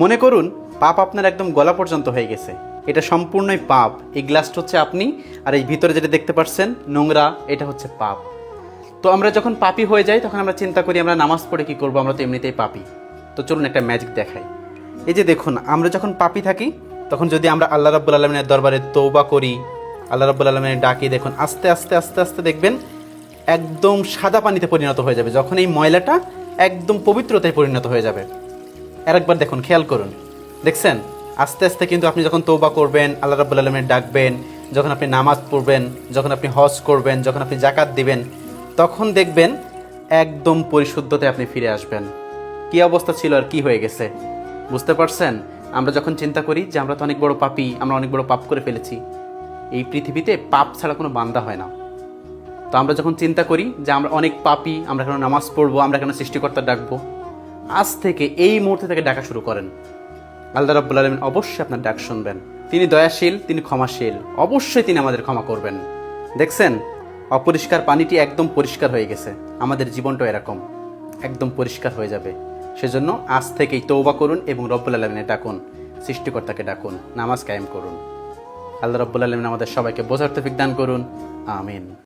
মনে করুন পাপ আপনার একদম গলা পর্যন্ত হয়ে গেছে, এটা সম্পূর্ণই পাপ। এই গ্লাসটা হচ্ছে আপনি, আর এই ভিতরে যেটা দেখতে পাচ্ছেন নোংরা, এটা হচ্ছে পাপ। তো আমরা যখন পাপী হয়ে যাই তখন আমরা চিন্তা করি আমরা নামাজ পড়ে কী করবো, আমরা তো এমনিতেই পাপী। তো চলুন একটা ম্যাজিক দেখাই। এই যে দেখুন, আমরা যখন পাপী থাকি তখন যদি আমরা আল্লাহ রাব্বুল আলামিনের দরবারে তওবা করি, আল্লাহ রাব্বুল আলামিনের ডাকি, দেখুন আস্তে আস্তে আস্তে আস্তে দেখবেন একদম সাদা পানিতে পরিণত হয়ে যাবে। যখন এই ময়লাটা একদম পবিত্রতায় পরিণত হয়ে যাবে। আরেকবার দেখুন, খেয়াল করুন, দেখছেন আস্তে আস্তে কিন্তু আপনি যখন তওবা করবেন, আল্লাহ রাব্বুল আলামিনের ডাকবেন, যখন আপনি নামাজ পড়বেন, যখন আপনি হজ করবেন, যখন আপনি যাকাত দিবেন, তখন দেখবেন একদম পরিশুদ্ধতায় আপনি ফিরে আসবেন। কি অবস্থা ছিল আর কি হয়ে গেছে, বুঝতে পারছেন? আমরা যখন চিন্তা করি যে আমরা তো অনেক বড় পাপী, আমরা অনেক বড় পাপ করে ফেলেছি, এই পৃথিবীতে পাপ ছাড়া কোনো বান্দা হয় না। তো আমরা যখন চিন্তা করি যে আমরা অনেক পাপী, আমরা কেন নামাজ পড়বো, আমরা কেন সৃষ্টিকর্তা ডাকবো, আজ থেকে এই মুহূর্তে থেকে ডাকা শুরু করেন। আল্লাহ রাব্বুল আলামিন অবশ্যই আপনার ডাক শুনবেন। তিনি দয়াশীল, তিনি ক্ষমাশীল, অবশ্যই তিনি আমাদের ক্ষমা করবেন। দেখছেন অপরিষ্কার পানিটি একদম পরিষ্কার হয়ে গেছে, আমাদের জীবনটাও এরকম একদম পরিষ্কার হয়ে যাবে। সেজন্য আজ থেকেই তওবা করুন এবং রব্বুল আলামিনের ডাকুন, সৃষ্টিকর্তাকে ডাকুন, নামাজ কায়েম করুন। আল্লাহ রাব্বুল আলামিন আমাদের সবাইকে বোঝার তৌফিক দান করুন। আমিন।